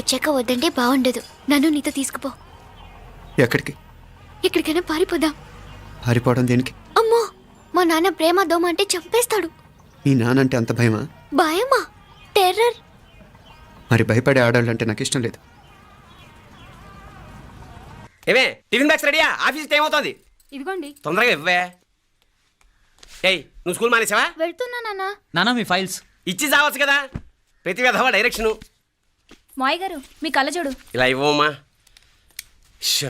వచ్చాక వద్దంటే బాగుండదు. నన్ను నీతో తీసుకుపో. ఎక్కడికి? ఎక్కడికైనా పారిపోదాం. పారిపోవడం దేనికి? అమ్మో, మా నాన్న ప్రేమ దోమ అంటే చంపేస్తాడు. మీ నానంటే అంత భయమా? భయమా? టెర్రర్. మరి భయపడే ఆడాలంటే నాకు ఇష్టం లేదు. ఏమే టిఫిన్ బ్యాగ్స్ రెడీయా? ఆఫీస్ టైం అవుతుంది. ఇదిగోండి. తొందరగా ఇవ్వే. ఏయ్ నువ్వు స్కూల్ మానేసావా? వెళ్తున్నా నాన్న. నానా మీ ఫైల్స్ ఇచ్చి చావచ్చు కదా. ప్రతి విధవా డైరెక్షను. మాయ్ గారు మీ కళ్ళజోడు. ఇలా ఇవ్వమ్మా.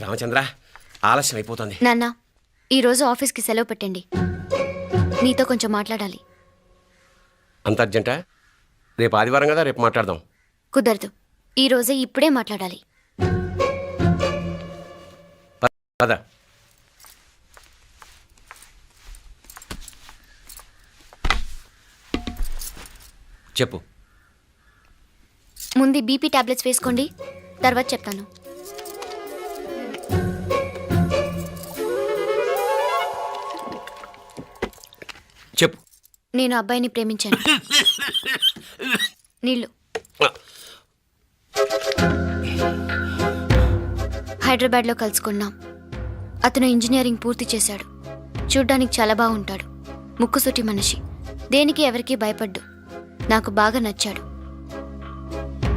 రామచంద్ర ఆలస్యం అయిపోతుంది. నాన్న, ఈరోజు ఆఫీస్కి సెలవు పెట్టండి. నీతో కొంచెం మాట్లాడాలి. అంత అర్జెంటా? రేపు ఆదివారం కదా, రేపు మాట్లాడదాం. కుదరదు, ఈరోజే ఇప్పుడే మాట్లాడాలి. పద. చెప్పు. ముందు బీపీ టాబ్లెట్స్ వేసుకోండి, తర్వాత చెప్తాను. చెప్పు. నేను అబ్బాయిని ప్రేమించాను. నీళ్ళు. హైదరాబాద్లో కలుసుకున్నాం. అతను ఇంజనీరింగ్ పూర్తి చేశాడు. చూడ్డానికి చాలా బాగుంటాడు. ముక్కుసూటి మనిషి. దేనికి ఎవరికీ భయపడ్డు. నాకు బాగా నచ్చాడు.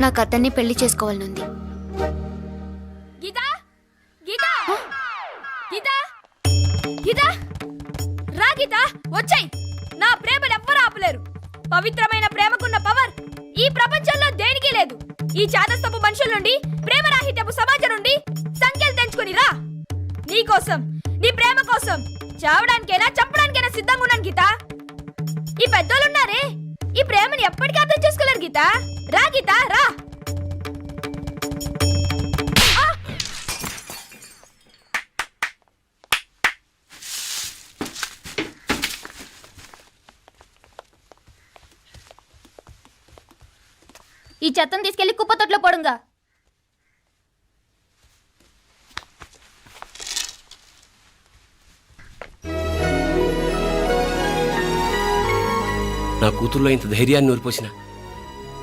నాకు అతన్ని పెళ్లి చేసుకోవాలనుంది. గీతా గీతా గీతా గీతా రా గీతా, వచ్చాయి. నా ప్రేమను ఎవ్వరూ ఆపలేరు. పవిత్రమైన ప్రేమకున్న పవర్ ఈ ప్రపంచంలో దేనికి లేదు. ఈ చాదస్తపు మనుషుల నుండి, ప్రేమరాహిత్యపు సమాజం నుండి సంఖ్యలు తెంచుకుని రా. నీ కోసం, నీ ప్రేమ కోసం చావడానికైనా చంపడానికైనా సిద్ధంగా ఉన్నాను గీతా. ఈ పెద్దోళ్ళున్నారే, ఈ ప్రేమని ఎప్పటికీ అర్థం చేసుకోలేరు గీతా. రా గీతా రా. ఈ చెత్తను తీసుకెళ్లి కుప్ప తొట్లో పడుంగా. నా కూతుర్లో ఇంత ధైర్యాన్ని నూరిపోసిన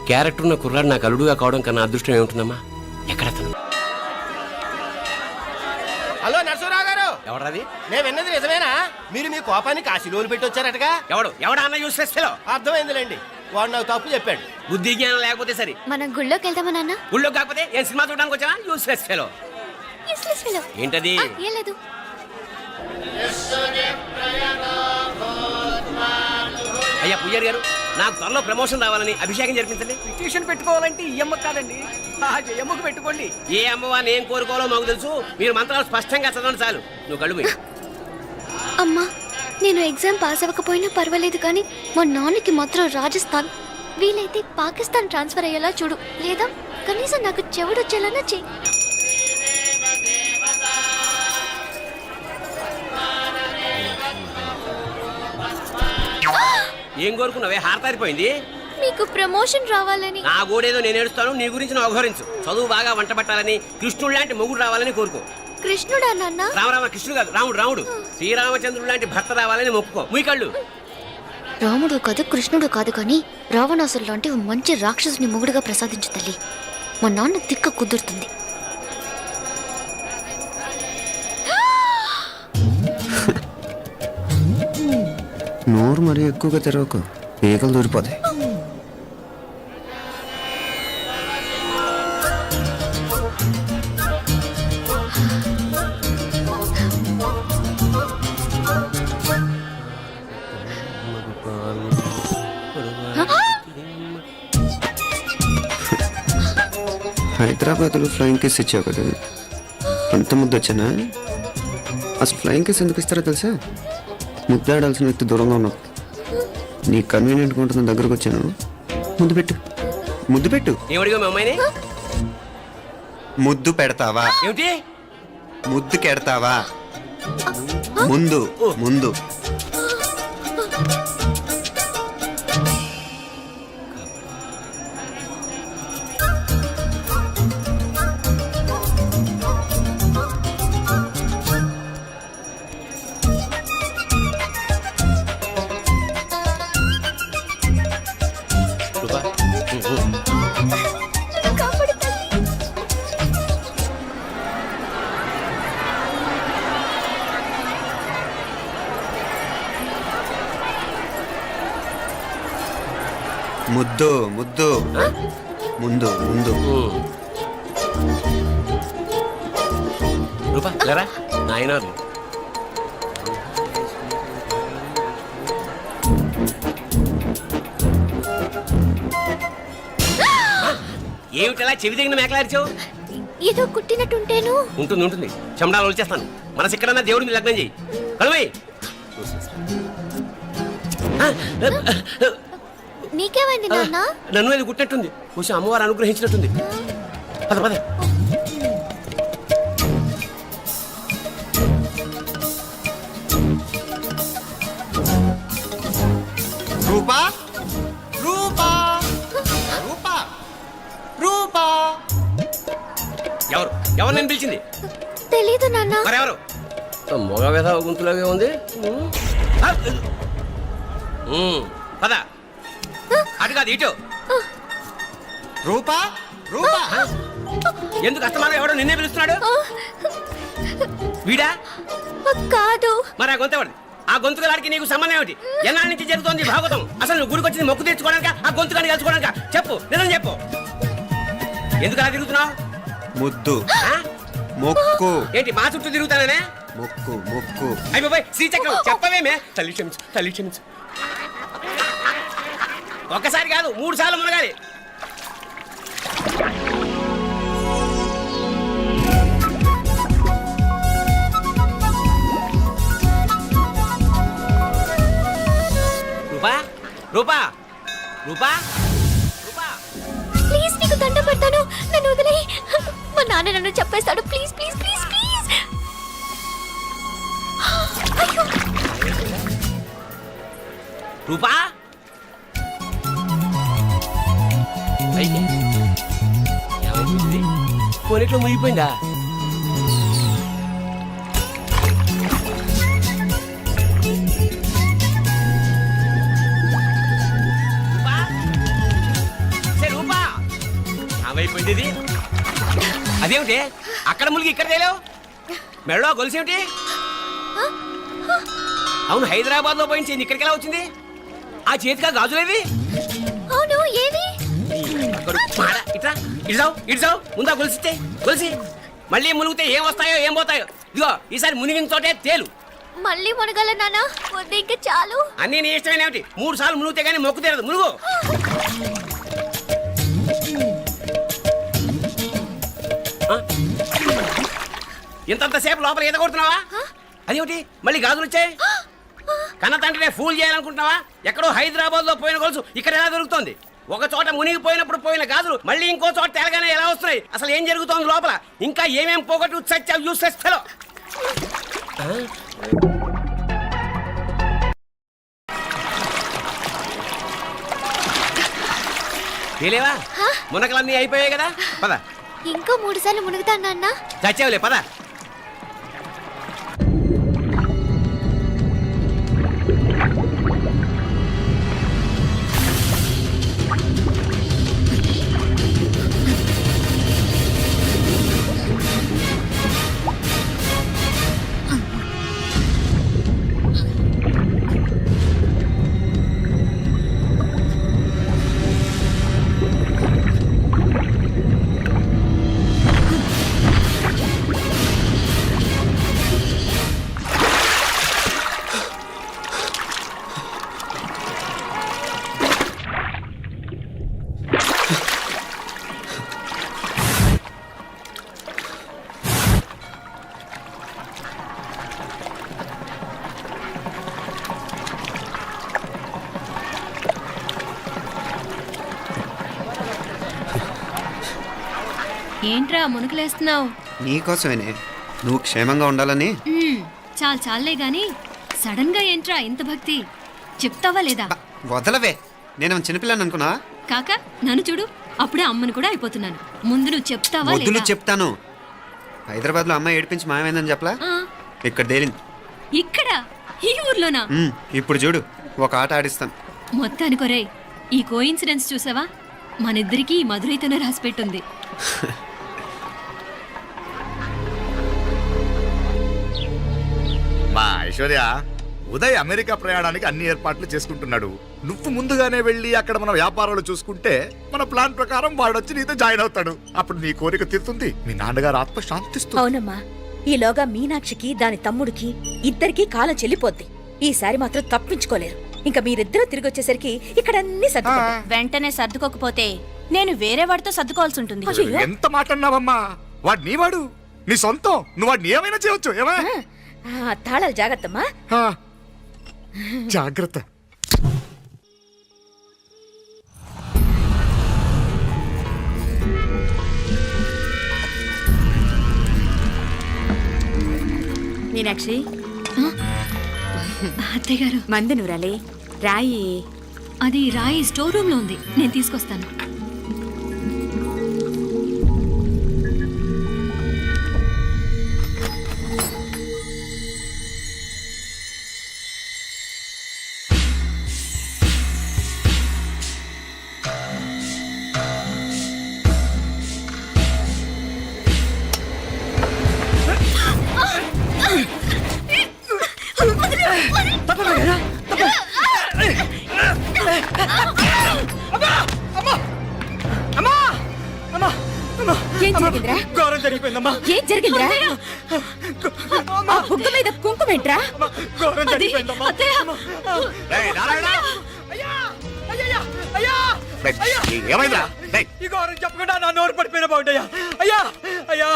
క్యారెక్టర్ ఉన్న కుర్రాడు నాకు అల్లుడుగా కావడం కన్నా అదృష్టం ఏముంటుందమ్మా? ఎక్కడతను? హలో నరసరావు గారు. ఎవడది? నేను విన్నది నిజమేనా? మీరు మీ కోపాన్ని కాశీలోలు పెట్టి వచ్చారటగా. ఎవడా అన్న యూస్లెస్ ఫెలో. అర్థమైందిలేండి, వాడు నాకు తప్పు చెప్పాడు. బుద్ధి జ్ఞానం లేకపోతే సరే. మనం గుళ్ళోకి వెళ్దామా నాన్న? ఊళ్ళో కాకపోతే ఏం సినిమా చూడడానికి వచ్చావా? Useless fellow. ఏంటది? ఏం లేదు. అయ్యా పుయ్యర్ గారు, నాకు త్వరలో ప్రమోషన్ రావాలని అభిషేకం జరిపించండి. పిటిషన్ పెట్టుకోవాలంటే ఈ అమ్మ కాదండి, ఆ జయమ్మకు పెట్టుకోండి. ఏ అమ్మవారిని ఏం కోరుకోవాలో మాకు తెలుసు. మీరు మంత్రాలు స్పష్టంగా చదవండి చాలు. నువ్వు కళ్ళు పోయి. అమ్మా, నేను ఎగ్జామ్ పాస్ అవ్వకపోయినా పర్వాలేదు, కానీ మా నాన్నకి మాత్రం రాజస్థాన్, వీలైతే పాకిస్తాన్ ట్రాన్స్ఫర్ అయ్యేలా చూడు. లేదా కనీసం నాకు చెవుడొచ్చేలానా చెయ్యి. ఏం కోరుకున్నావే? హారతారిపోయింది. మీకు ప్రమోషన్ రావాలని. నా గోడేదో నేను ఏడుస్తాను, నీ గురించి నువ్వు అవహరించు. చదువు బాగా వంట పట్టాలని, కృష్ణుడు లాంటి మొగుడు రావాలని కోరుకో. కృష్ణుడా నాన్న? రామరామ కృష్ణుడు కాదు, రాముడు. రాముడు శ్రీరామచంద్రుడు లాంటి భర్త రావాలని మొక్కుకో. మీ కళ్ళు. రాముడు కాదు, కృష్ణుడు కాదు, కానీ రావణాసురు లాంటి ఓ మంచి రాక్షసుని మొగుడుగా ప్రసాదించు తల్లి. మా నాన్న తిక్క కుదురుతుంది. నోరు మరీ ఎక్కువగా తెరవకు, ఈగలు దూరిపోతాయి. హైదరాబాద్లో ఫ్లయింగ్ కేస్ ఇచ్చావు కదా, అంత ముద్దు వచ్చానా? అసలు ఫ్లయింగ్ కేస్ ఎందుకు ఇస్తారో తెలుసా? ముద్దాడాల్సిన వ్యక్తి దూరంగా ఉన్నావు. నీ కన్వీనియంట్గా ఉంటుంది, దగ్గరకు వచ్చాను. ముద్దు పెట్టు, ముద్దు పెట్టు. ఏమడిగా మీ అమ్మాయిని? ముద్దు పెడతావా? ఏమిటి? ముద్దు కెడతావా? ముందు ముందు. ముద్దు ముద్దు ముందు ముందు రూపా లేరా నాయనారు ఏమిటలా చెవి దగ్గర మేకలారిచావు? ఏదో కుట్టినట్టుంటేను. ఉంటుంది ఉంటుంది చెమడాలు వచ్చేస్తాను. మనసు ఎక్కడన్నా దేవుడి మీద లగ్నం చేయి. కలువై నీకేమైంది నాన్న? నన్ను అది కుట్టినట్టుంది. కొంచెం అమ్మవారు అనుగ్రహించినట్టుంది. పద పద. రూపా రూపా రూపా రూపా ఎవరు ఎవరు నేను పిలిచింది? తెలీదు నాన్న. మరెవరు? మొగ వ్యధ గుంతులాగే ఉంది. పద అటు కాదు ఇటు. రూపా రూపా ఎందుకు అస్తమానం ఎవడో నిన్నే పిలుస్తున్నాడు? వీడా? కాదు. మరి ఆ గొంతు ఎవడు? ఆ గొంతు గారికి నీకు సంబంధం ఏమిటి? ఎన్నాళ్ళ నుంచి జరుగుతోంది భాగవతం? అసలు నువ్వు గుడికి వచ్చింది మొక్కు తీర్చుకోవడానిక ఆ గొంతు గారిని కలుసుకోవడానిక? చెప్పు, నిజం చెప్పు. ఎందుకు అలా తిరుగుతున్నావు? ముద్దు మొక్కు. ఏంటి మా చుట్టూ తిరుగుతానే? మొక్కు మొక్కు. అయిపోయి శ్రీచక్రం చెప్పవేమే? తల్లి క్షమించు, తల్లి క్షమించు. ఒక్కసారి కాదు 3 సార్లు మునగాలి. రూపా రూపా రూపా రూపా ప్లీజ్ నీకు దండం పెడతాను, నన్ను వదిలేయ్. మా నాన్న నన్ను చెప్పేస్తాడు. Please please please please. అయ్యో. రూపా పోనీట్లో మునిగిపోయిందా? రూపా ఏమైపోయింది ఇది? అదేమిటి అక్కడ మునిగి ఇక్కడ తేలేవు? మెడలో గొలుసేమిటి? అవును, హైదరాబాద్ లో పోయించింది, ఇక్కడికి ఎలా వచ్చింది? ఆ చేతిగా గాజులేవి? అవును, ఏవి? ఇట్రా ఇడ్సావు ఇడ్సావు ముందా గొలిసితే గొలిసి మళ్ళీ మునిగితే ఏం వస్తాయో ఏం పోతాయో. ఇదిగో ఈసారి మునిగిన చోటే తేలు. మళ్ళీ మునగల నాన్న, వద్దు ఇంకా చాలు. అన్నీ నీ ఇష్టమైన ఏమిటి? 3 సార్లు మునిగితే కానీ మొక్కు తీరదు. మునుగు. ఇంతంతసేపు లోపల ఈత కొడుతున్నావా? అదేమిటి మళ్ళీ గాజులు వచ్చాయి? కన్న తండ్రినే ఫూల్ చేయాలనుకుంటున్నావా? ఎక్కడో హైదరాబాద్ లో పోయిన గొలుసు ఇక్కడ ఎలా దొరుకుతుంది? ఒక చోట మునిగిపోయినప్పుడు పోయిన గాజులు మళ్ళీ ఇంకో చోట తేలగానే ఎలా వస్తున్నాయి? అసలు ఏం జరుగుతోంది లోపల? ఇంకా ఏమేం పోగొట్టు చచ్చావు యూస్లెస్ ఫెలో. తేలేవా? మునకలన్నీ అయిపోయాయి కదా, పద. ఇంకో 3 సార్లు మునుగుతాను నాన్న. చచ్చావులే, పద. ఏంట్రా మునుకులేస్తున్నావు? నీకోసమేనే, నువ్వు క్షేమంగా ఉండాలని. చాలే గాని సడన్ గా ఏంట్రా ఇంత భక్తి? చెప్తావా లేదా? వదలవే, నేను చిన్నపిల్లని అనుకున్నా. కాక నన్ను చూడు, అప్పుడే అమ్మని కూడా అయిపోతున్నాను. ముందు నువ్వు చెప్తావా వద్దులు లేదా? చెప్తాను. హైదరాబాద్ లో అమ్మాయి ఏడిపించి మాయమైందని చెప్పలా, ఆ, ఇక్కడ తేలింది. ఇక్కడ ఈ ఊర్లోనా? ఇప్పుడు చూడు, ఒక ఆట ఆడిస్తాం. మొత్తానికి ఒరేయ్, ఈ కోయిన్సిడెన్స్ చూసావా? మనిద్దరికి ఈ మధురైతోనే రాసిపెట్టుంది. మా ఐశ్వర్య, ఉదయ్ అమెరికా ప్రయాణానికి అన్ని ఏర్పాట్లు చేసుకుంటున్నాడు. నువ్వు ముందుగానే వెళ్ళి అక్కడ మన వ్యాపారాలు చూసుకుంటే మన ప్లాన్ ప్రకారం వాడొచ్చి నీతో జాయిన్ అవుతాడు. అప్పుడు నీ కోరిక తీరుతుంది, మీ నాన్నగారు ఆత్మ శాంతిస్తుంది. అవునమ్మా, ఈలోగా మీనాక్షికి దాని తమ్ముడికి ఇద్దరికీ కాలం చెల్లిపోద్ది. ఈసారి మాత్రం తప్పించుకోలేరు. ఇంకా మీరిద్దరూ తిరిగి వచ్చేసరికి ఇక్కడ అన్ని సర్దుకుంటాయి. వెంటనే సర్దుకోకపోతే నేను వేరే వాడితో సర్దుకోవాల్సి ఉంటుంది. ఎంత మాట అన్నావమ్మా? వాడు నీ వాడు, నీ సొంతం. నువ్వు వాడిని ఏమైనా చేయొచ్చు. ఏమా తాళాలు జాగ్రత్తమ్మా. జాగ్రత్త. మీనాక్షి, అత్తయ్య గారు, మంది నువ్వురాలి రాయి. అది రాయి స్టోర్ రూమ్ లో ఉంది, నేను తీసుకొస్తాను. ఏం జరిగిందిరా? ఘోరం జరిగిపోయిందమ్మా. ఏం జరిగిందిరా? ఆ బుగ్గ మీద కుంకుమేంట్రా? ఘోరం జరిగిపోయిందమ్మా. రేయ్, నారాయణ! అయ్యా అయ్యా అయ్యా రేయ్, ఏమైందిరా? రేయ్, ఈ ఘోరం చెప్పకుండా నా నోరు పడిపోయినా బాగుంటాయా? అయ్యా అయ్యా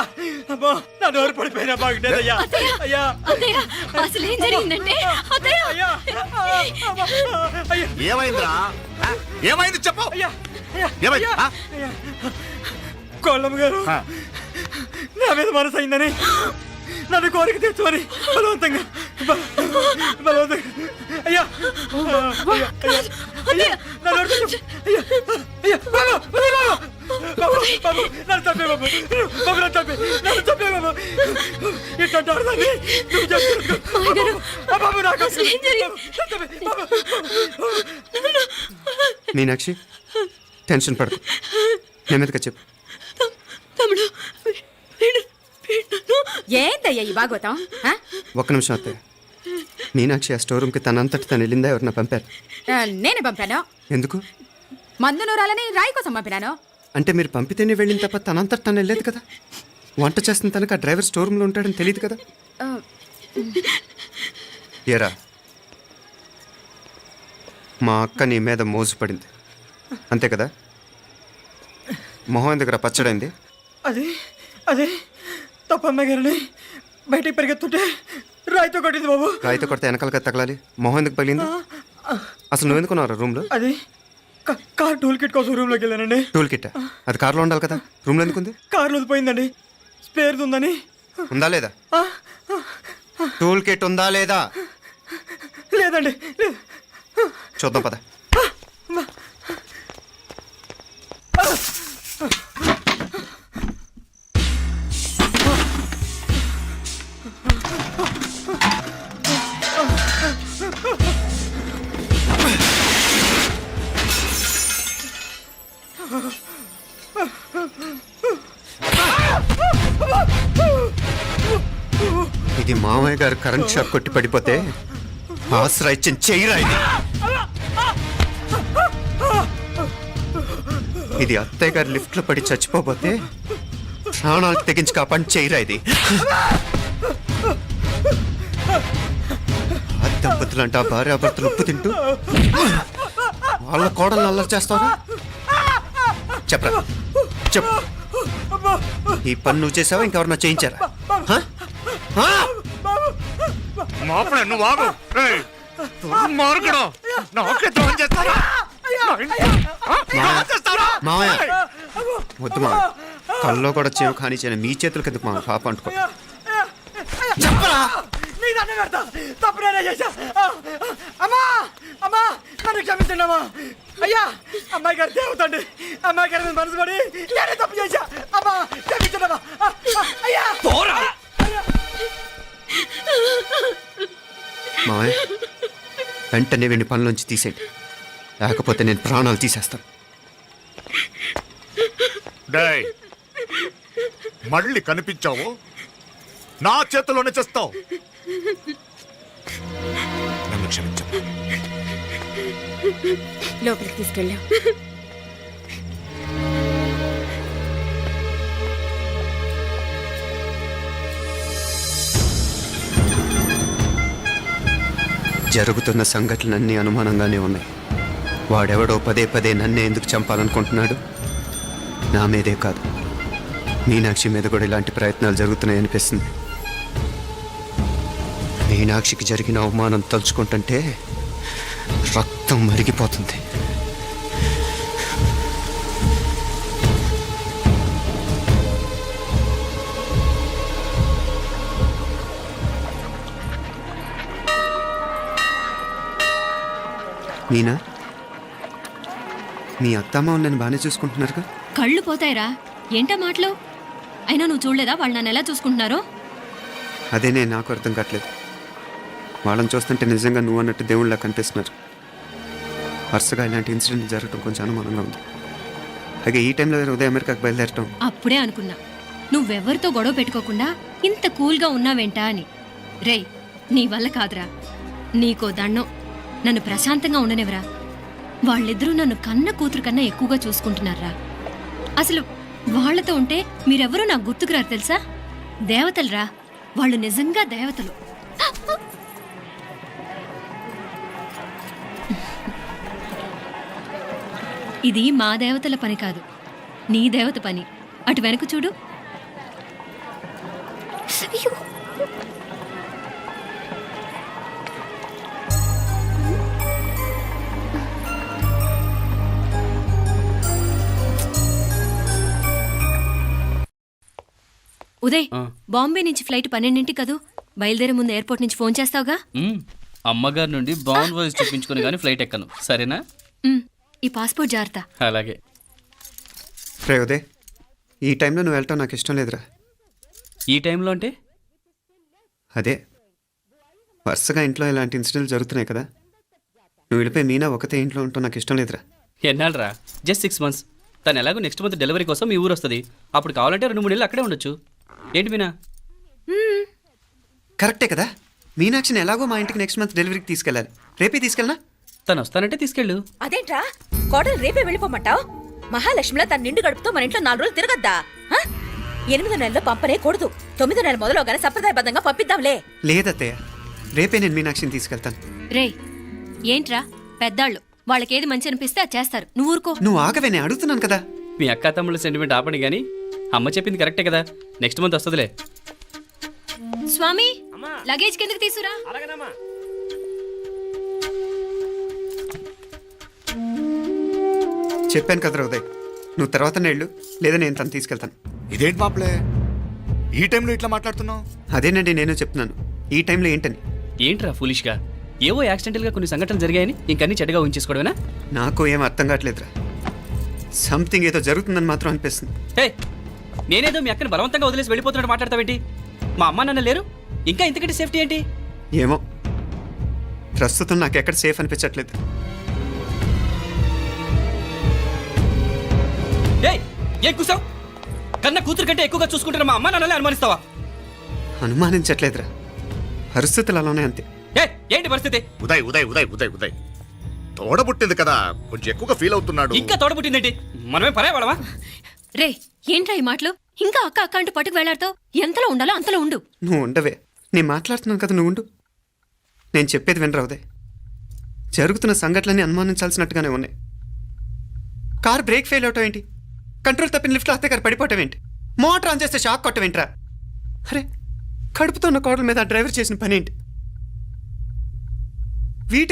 అమ్మా, నా నోరు పడిపోయినా బాగుంటేది. అయ్యా అయ్యా అత్తయ్య, అసలు ఏం జరిగిందంటే అత్తయ్య, అయ్యా అయ్యా ఏమైందిరా? ఆ? ఏమైంది చెప్పు. అయ్యా అయ్యా ఏమైంది? ఆ? అయ్యా కోళ్ళమ్మ గారు ఆ. నా మీద మనసు అయిందని నన్ను కోరిక తెచ్చుకొని బలవంతంగా బలవంతంగా అయ్యా అయ్యా అయ్యా నన్ను అడుగు. అయ్యా అయ్యా బాబు బాబు బాబు నన్ను చంపే బాబు బాబు నన్ను చంపే బాబు ఇట్లా ఆడదాన్ని నువ్వు చెప్తున్నావు బాబు. నాకు మీనాక్షి, టెన్షన్ పడకు, నెమ్మదిగా చెప్పు. తమ్ముడు, ఏందయ్యా ఈ భాగవతం? ఒక్క నిమిషం అత్తయ్య. మీనాక్షి ఆ స్టోర్ రూమ్కి తనంతటి తను వెళ్ళిందా, ఎవరన్నా పంపారు? నేనే పంపాను. ఎందుకు? మందు నూరాలని రాయి కోసం పంపినాను. అంటే మీరు పంపితేనే వెళ్ళిన తప్ప తనంతటి తను వెళ్ళలేదు కదా. వంట చేస్తున్న తనకు ఆ డ్రైవర్ స్టోర్ రూమ్లో ఉంటాడని తెలియదు కదా. ఏరా, మా అక్క నీ మీద మోసపడింది అంతే కదా. మొహం దగ్గర పచ్చడైంది. అది అదే తప్పమ్మ గారిని బయటికి పరిగెత్తుంటే రాయితో కొట్టింది బాబు. రాయితో కొడితే వెనకాలగా తగలాలి. మొహం ఎందుకు పగిలింది? అసలు నువ్వు ఎందుకున్నావు రూమ్లో? అది కార్ టూల్ కిట్ కోసం రూమ్లోకి వెళ్ళానండి. టూల్ కిట్ అది కార్లో ఉండాలి కదా, రూమ్లో ఎందుకు ఉంది? కార్లో పోయిందండి, స్పేర్ ఉందని. ఉందా లేదా? టూల్ కిట్ ఉందా లేదా? లేదండి లేదు. చూద్దాం పద. ఇది మామయ్య గారు కరెంట్ షాక్ కొట్టి పడిపోతే ఆసరా ఇచ్చిన చెయ్యిరా ఇది. ఇది అత్తయ్య గారు లిఫ్ట్ లో పడి చచ్చిపోతే ప్రాణాలు తెగించి కాపాడి చెయ్యిరా ఇది. ఆ దంపతులంట భార్యాభర్తలు ఉప్పు తింటూ వాళ్ళ కోడలు అల్లరి చేస్తారా? చెప్పరా చెప్పు. ఈ పని నువ్వు చేసావా, ఇంకెవరన్నా చేయించారా? నువ్వు ఆగు. రేయ్, దుర్మార్గుడు. నాకే ద్రోహం చేస్తారా? మావయ్య వద్దు మావయ్య, కల్లో కూడా చేవు కానీ చేయను మీ చేతులకి ఎందుకు మావయ్య? పాప అంటుకో. చెప్పరా నీ దండం పెడతా, తప్పు నేనే చేశా. అమ్మా అమ్మా నన్ను క్షమించండి అమ్మా. అయ్యా అమ్మాయి గారు దేవుతండి, అమ్మాయి గారి మీద మనసు పడి నేనే తప్పు చేశా. అమ్మా క్షమించండి అమ్మా. అయ్యా మావయ్య వెంటనే వీడిని పనిలోంచి తీసేయండి, లేకపోతే నేను ప్రాణాలు తీసేస్తాను. డేయ్, మళ్ళీ కనిపించావు నా చేతిలోనే చేస్తావు. క్షమించమ్మా. లోపలికి తీసుకెళ్ళాం. జరుగుతున్న సంఘటనలన్నీ అనుమానంగానే ఉన్నాయి. వాడెవడో పదే పదే నన్నే ఎందుకు చంపాలనుకుంటున్నాడు? నా మీదే కాదు, మీనాక్షి మీద కూడా ఇలాంటి ప్రయత్నాలు జరుగుతున్నాయనిపిస్తుంది. మీనాక్షికి జరిగిన అవమానం తలుచుకుంటుంటే రక్తం మరిగిపోతుంది. మీనా, మీ అత్తమ్మ నన్ను బాగానే చూసుకుంటున్నారుగా? కళ్ళు పోతాయిరా, ఏంటా మాటలు? అయినా నువ్వు చూడలేదా వాళ్ళు నన్ను ఎలా చూసుకుంటున్నారో? అదేనే నాకు అర్థం కావట్లేదు. వాళ్ళని చూస్తుంటే నిజంగా నువ్వు అన్నట్టు దేవుళ్ళ కనిపిస్తున్నారు. వరుసగా ఇలాంటి ఇన్సిడెంట్ జరగడం కొంచెం అనుమానంగా ఉంది. అలాగే ఈ టైంలో ఉదయం అమెరికాకు బయలుదేరటం. అప్పుడే అనుకున్నా నువ్వెవరితో గొడవ పెట్టుకోకుండా ఇంత కూల్గా ఉన్నావేంటా అని. రేయ్, నీ వల్ల కాదురా, నీకో దండం. నన్ను ప్రశాంతంగా ఉండనివరా. వాళ్ళిద్దరూ నన్ను కన్న కూతురు కన్నా ఎక్కువగా చూసుకుంటున్నారా. అసలు వాళ్లతో ఉంటే మీరెవరూ నాకు గుర్తుకురారు తెలుసా? దేవతలరా, వాళ్ళు నిజంగా దేవతలు. ఇది మా దేవతల పని కాదు, నీ దేవత పని. అటు వెనక చూడు. ఉదయ్, బాంబే నుంచి ఫ్లైట్ 12ంటికి కదూ. బయలుదేరే ముందు ఎయిర్పోర్ట్ నుంచి ఫోన్ చేస్తావుగా? అమ్మగారి నుండి బాండ్ వాయిస్ చూపించుకుని కానీ ఫ్లైట్ ఎక్కను, సరేనా? ఈ పాస్పోర్ట్ జాగ్రత్త. అలాగే. రే ఉదయ్, ఈ టైంలో నువ్వు వెళ్ళటం నాకు ఇష్టం లేదురా. ఈ టైంలో అంటే? అదే, వరుసగా ఇంట్లో ఇలాంటి ఇన్సిడెంట్లు జరుగుతున్నాయి కదా. నువ్వు వెళ్ళిపోయి మీనా ఒకతే ఇంట్లో ఉంటావు నాకు ఇష్టం లేదురా. ఎన్నాళ్ళరా? Just 6 months. తను ఎలాగో నెక్స్ట్ మంత్ డెలివరీ కోసం మీ ఊరు వస్తుంది. అప్పుడు కావాలంటే 2-3 నెలలు అక్కడే ఉండొచ్చు. ఏంటి మీనా? కరెక్టే కదా. మీనాక్షిని ఎలాగో మా ఇంటికి నెక్స్ట్ మంత్ డెలివరీకి తీసుకెళ్ళాలి. రేపే తీసుకెళ్ళనా? తను వస్తానంటే తీసుకెళ్ళు. అదేంట్రా కోడలు రేపే వెళ్ళిపోమంటావు? మహాలక్ష్మిలా తన నిండు గడుపుతో మన ఇంట్లో 4 రోజులు తిరగద్దా? 8వ నెలలో పంపనే కూడదు. 9వ నెల మొదలుగానే సంప్రదాయబద్ధంగా పంపిద్దాంలే. లేదత్తయ్య, రేపే నేను మీనాక్షిని తీసుకెళ్తాను. రే, ఏంట్రా పెద్దాళ్ళు, వాళ్ళకేది మంచి అనిపిస్తే అది చేస్తారు. నువ్వు ఊరుకో. నువ్వు ఆగవే, నేను అడుగుతున్నాను కదా. మీ అక్క తమ్ముళ్ళ సెంటిమెంట్ ఆపండి కానీ అమ్మ చెప్పింది కరెక్టే కదా. నెక్స్ట్ మంత్ వస్తుందిలే. స్వామి, లగేజ్ కిందకి తీసురా. అలాగేనమ్మా. చెప్పాను కదరా ఉదయ్, నువ్వు తర్వాత నేళ్ళు లేదా నేను తను తీసుకెళ్తాను. ఇదేంటి మాప్లే, ఈ టైంలో ఇట్లా మాట్లాడుతున్నావు? అదేనండి నేను చెప్తున్నాను, ఈ టైంలో ఏంటని. ఏంట్రా ఫులిష్గా? ఏవో యాక్సిడెంటల్గా కొన్ని సంఘటనలు జరిగాయని ఇంకన్నీ చెడ్డగా ఉంచేసుకోవడమేనా? నాకు ఏం అర్థం కావట్లేదురా. సంథింగ్ ఏదో జరుగుతుందని మాత్రం అనిపిస్తుంది. హే, నేనేదో మీ అక్కని బలవంతంగా వదిలేసి వెళ్ళిపోతున్నట్టు మాట్లాడతావేంటి? మా అమ్మ నాన్న లేరు, ఇంకా ఇంతకంటే సేఫ్టీ ఏంటి? ఏమో, ప్రస్తుతం నాకు ఎక్కడ సేఫ్ అనిపించట్లేదు. ఏం కూసావు? కన్న కూతురు కంటే ఎక్కువగా చూసుకుంటున్న మా అమ్మ నాన్నలే అనుమానిస్తావా? అనుమానించట్లేదురా, పరిస్థితులు అలానే అంతే. ఏంటి పరిస్థితి? ఉదయ్ ఉదయ్ ఉదయ్ ఉదయ్ ఉదయ్ తోడబుట్టింది కదా, కొంచెం ఎక్కువగా ఫీల్ అవుతున్నాడు. ఇంకా తోడబుట్టిందేంటి? మనమే పరాయవాడవా? రే, ఏంట్రా ఈ మాటలు? ఇంకా అక్క అక్క అంటూ పట్టుకు వెళ్లాడుతావు. ఎంతలో ఉండాలో అంతలో ఉండు. నువ్వు ఉండవే, నేను మాట్లాడుతున్నాను కదా, నువ్వు ఉండు. నేను చెప్పేది వినరా ఉదయ్, జరుగుతున్న సంఘటనలన్నీ అనుమానించాల్సినట్టుగానే ఉన్నాయి. కార్ బ్రేక్ ఫెయిల్ అవటం ఏంటి? కంట్రోల్ తప్పిన లిఫ్ట్లో అత్తే గారు పడిపోవటం ఏంటి? మోటార్ ఆన్ చేస్తే షాక్ కొట్టం ఏంట్రా? అరే, కడుపుతో ఉన్న కోడల మీద ఆ డ్రైవర్ చేసిన పని ఏంటి?